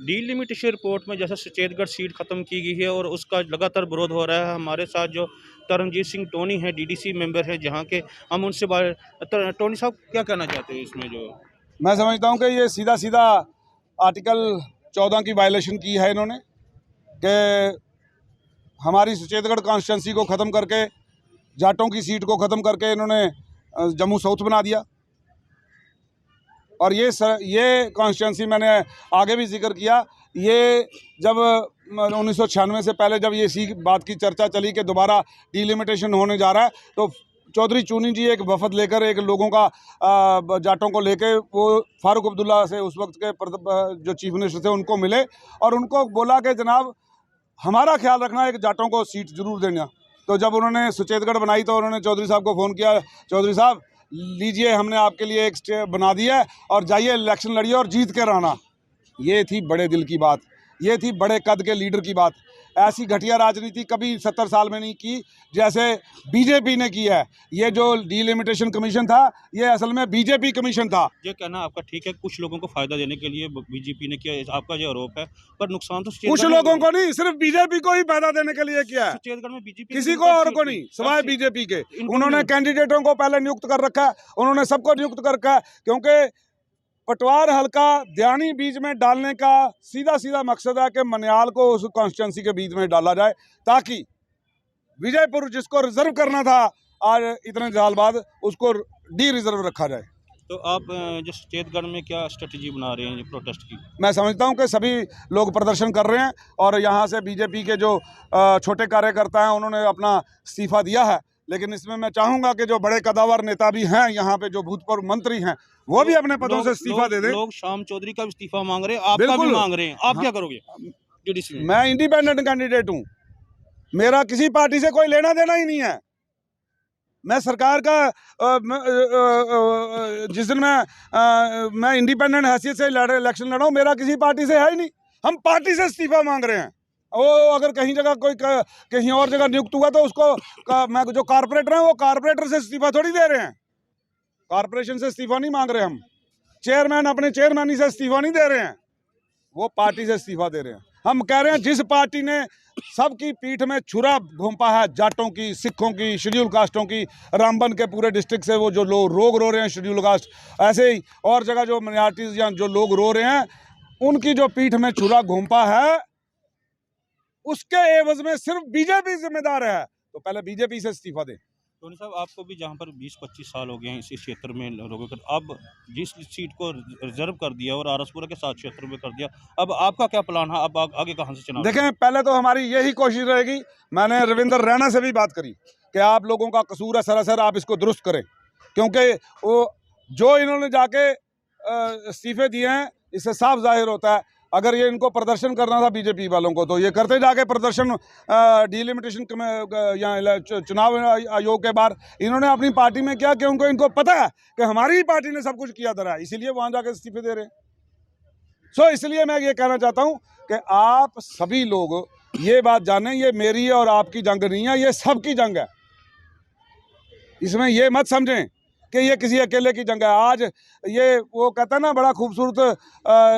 Delimitation report में जैसा Suchetgarh seat ख़त्म की गई है और उसका लगातार विरोध हो रहा है। हमारे साथ जो तरनजीत सिंह टोनी है, डीडीसी मेंबर है जहां के, हम उनसे टोनी साहब क्या कहना चाहते हैं इसमें? जो मैं समझता हूं कि ये सीधा सीधा आर्टिकल 14 की वायलेशन की है इन्होंने, कि हमारी सुचेतगढ़ कॉन्स्टिट्यूंसी को ख़त्म करके, जाटों की सीट को ख़त्म करके इन्होंने जम्मू साउथ बना दिया। और ये कॉन्स्टिट्यूंसी मैंने आगे भी जिक्र किया, ये जब 1996 से पहले जब ये इसी बात की चर्चा चली कि दोबारा डिलिमिटेशन होने जा रहा है, तो चौधरी चूनी जी एक वफद लेकर, एक लोगों का जाटों को लेके, वो फारूक अब्दुल्ला से उस वक्त के जो चीफ मिनिस्टर थे उनको मिले और उनको बोला कि जनाब हमारा ख्याल रखना, एक जाटों को सीट ज़रूर देना। तो जब उन्होंने सुचेतगढ़ बनाई तो उन्होंने चौधरी साहब को फ़ोन किया, चौधरी साहब लीजिए, हमने आपके लिए एक स्टे बना दिया है और जाइए इलेक्शन लड़िए और जीत कर आना। ये थी बड़े दिल की बात, ये थी बड़े कद के लीडर की बात। ऐसी घटिया राजनीति कभी 70 साल में नहीं की जैसे बीजेपी ने की है। ये जो डिलिमिटेशन कमीशन था, ये असल में बीजेपी कमीशन था। ये कहना आपका ठीक है, कुछ लोगों को फायदा देने के लिए बीजेपी ने किया, आपका जो आरोप है, पर नुकसान तो कुछ लोगों को नहीं, सिर्फ बीजेपी को ही फायदा देने के लिए किया है। सुचेतगढ़ में बीजेपी किसी को और को नहीं, सिवाय बीजेपी के। उन्होंने कैंडिडेटों को पहले नियुक्त कर रखा है, उन्होंने सबको नियुक्त कर रखा है, क्योंकि पटवार हल्का ध्यानी बीच में डालने का सीधा सीधा मकसद है कि मनियाल को उस कॉन्स्टिट्यूंसी के बीच में डाला जाए, ताकि विजयपुर जिसको रिजर्व करना था आज इतने साल बाद, उसको डी रिजर्व रखा जाए। तो आप जो सुचेतगढ़ में क्या स्ट्रेटजी बना रहे हैं प्रोटेस्ट की? मैं समझता हूं कि सभी लोग प्रदर्शन कर रहे हैं और यहाँ से बीजेपी के जो छोटे कार्यकर्ता हैं उन्होंने अपना इस्तीफा दिया है, लेकिन इसमें मैं चाहूंगा कि जो बड़े कदावर नेता भी हैं यहाँ पे, जो भूतपूर्व मंत्री हैं, वो भी अपने पदों से इस्तीफा दे दें। लोग शाम चौधरी का इस्तीफा मांग रहे हैं, आपका भी मांग रहे हैं, आप क्या करोगे? मैं इंडिपेंडेंट कैंडिडेट हूँ, मेरा किसी पार्टी से कोई लेना देना ही नहीं है। मैं सरकार का जिस दिन मैं इंडिपेंडेंट हैसियत से इलेक्शन लड़ा हूँ, मेरा किसी पार्टी से है ही नहीं। हम पार्टी से इस्तीफा मांग रहे हैं। वो अगर कहीं जगह कोई कहीं और जगह नियुक्त हुआ तो उसको मैं जो कारपोरेटर हैं, वो कारपोरेटर से इस्तीफा थोड़ी दे रहे हैं, कारपोरेशन से इस्तीफा नहीं मांग रहे हम। चेयरमैन अपने चेयरमैनी से इस्तीफा नहीं दे रहे हैं, वो पार्टी से इस्तीफा दे रहे हैं। हम कह रहे हैं जिस पार्टी ने सबकी पीठ में छुरा घोंपा है, जाटों की, सिखों की, शेड्यूल कास्टों की, रामबन के पूरे डिस्ट्रिक्ट से वो जो लोग रोग रो रहे हैं शेड्यूल कास्ट, ऐसे ही और जगह जो माइनॉरिटीज या जो लोग रो रहे हैं, उनकी जो पीठ में छुरा घोंपा है, उसके एवज में सिर्फ बीजेपी जिम्मेदार है। तो पहले बीजेपी से इस्तीफा दे। टोनी साहब, आपको भी जहाँ पर 20-25 साल हो गए हैं इसी क्षेत्र में लोगों को, अब जिस सीट को रिजर्व कर दिया और आरसपुरा के साथ क्षेत्र में कर दिया, अब आपका क्या प्लान है? अब आगे कहाँ से चुनाव? देखें, पहले तो हमारी यही कोशिश रहेगी, मैंने रविंद्र रैना से भी बात करी कि आप लोगों का कसूर है सरासर, आप इसको दुरुस्त करें, क्योंकि वो जो इन्होंने जाके इस्तीफे दिए हैं, इससे साफ जाहिर होता है अगर ये इनको प्रदर्शन करना था बीजेपी वालों को, तो ये करते जाके प्रदर्शन डिलिमिटेशन या चुनाव आयोग के बाहर। इन्होंने अपनी पार्टी में किया कि इनको पता है कि हमारी ही पार्टी ने सब कुछ किया धरा है, इसीलिए वहाँ जाके इस्तीफे दे रहे हैं। इसलिए मैं ये कहना चाहता हूँ कि आप सभी लोग ये बात जानें, ये मेरी और आपकी जंग नहीं है, ये सबकी जंग है। इसमें ये मत समझें कि ये किसी अकेले की जंग है। आज ये वो कहता है ना, बड़ा खूबसूरत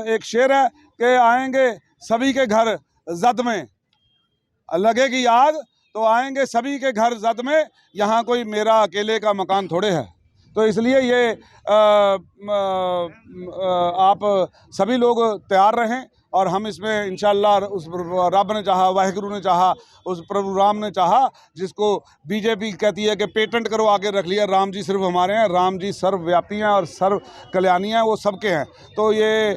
एक शेर है कि आएंगे सभी के घर जद में, लगेगी आग तो आएंगे सभी के घर जद में, यहाँ कोई मेरा अकेले का मकान थोड़े है। तो इसलिए ये आप सभी लोग तैयार रहें और हम इसमें इंशाअल्लाह उस रब ने चाहा, वाहिगुरु ने चाहा, उस प्रभु राम ने चाहा, जिसको बीजेपी कहती है कि पेटेंट करो आगे रख लिया, राम जी सिर्फ हमारे हैं, राम जी सर्वव्यापी हैं और सर्व कल्याणी हैं, वो सबके हैं। तो ये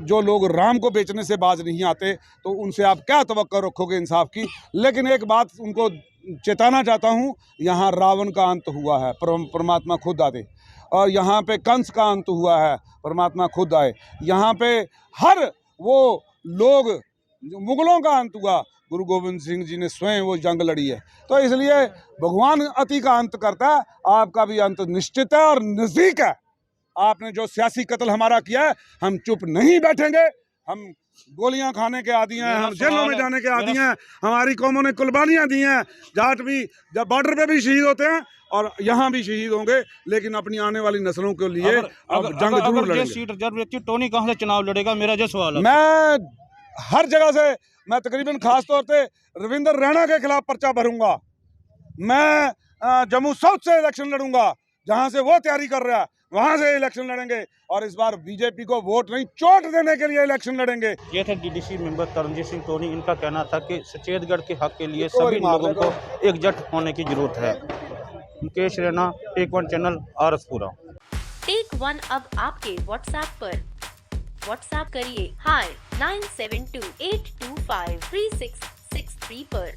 जो लोग राम को बेचने से बाज नहीं आते, तो उनसे आप क्या तवक्को रखोगे इंसाफ की। लेकिन एक बात उनको चेताना चाहता हूँ, यहाँ रावण का अंत हुआ है, परमात्मा खुद आते, और यहाँ पे कंस का अंत हुआ है, परमात्मा खुद आए। यहाँ पे हर वो लोग, मुगलों का अंत हुआ, गुरु गोविंद सिंह जी ने स्वयं वो जंग लड़ी है। तो इसलिए भगवान अति का अंत करता है, आपका भी अंत निश्चित है और नज़दीक है। आपने जो सियासी कत्ल हमारा किया है, हम चुप नहीं बैठेंगे, हम गोलियां खाने के आदी हैं, मेरा हम जेलों सवाल में है- जाने के आदी मेरा- हैं, हमारी कौमों ने कुर्बानियां दी हैं। जाट भी जब बॉर्डर पे भी शहीद होते हैं और यहाँ भी शहीद होंगे, लेकिन अपनी आने वाली नस्लों के लिए अब जंग जरूर ये लड़ेंगे। सीट रिजर्व रहती, टोनी कहाँ से चुनाव लड़ेगा, मेरा जो सवाल है। मैं हर जगह से, मैं तकरीबन खास तौर पे रविंदर रैना के खिलाफ पर्चा भरूंगा। मैं जम्मू साउथ से इलेक्शन लड़ूंगा, जहां से वो तैयारी कर रहा है वहां से इलेक्शन लड़ेंगे, और इस बार बीजेपी को वोट नहीं चोट देने के लिए इलेक्शन लड़ेंगे। ये थे DDC member Taranjeet Singh Tony. इनका कहना था कि सचेतगढ़ के हक के लिए सभी लोगों को एकजुट होने की जरूरत है। Mukesh Raina, take one channel, R S Pura. Take one अब आपके व्हाट्सएप पर। व्हाट्सएप करिए हाय 9728253663 पर।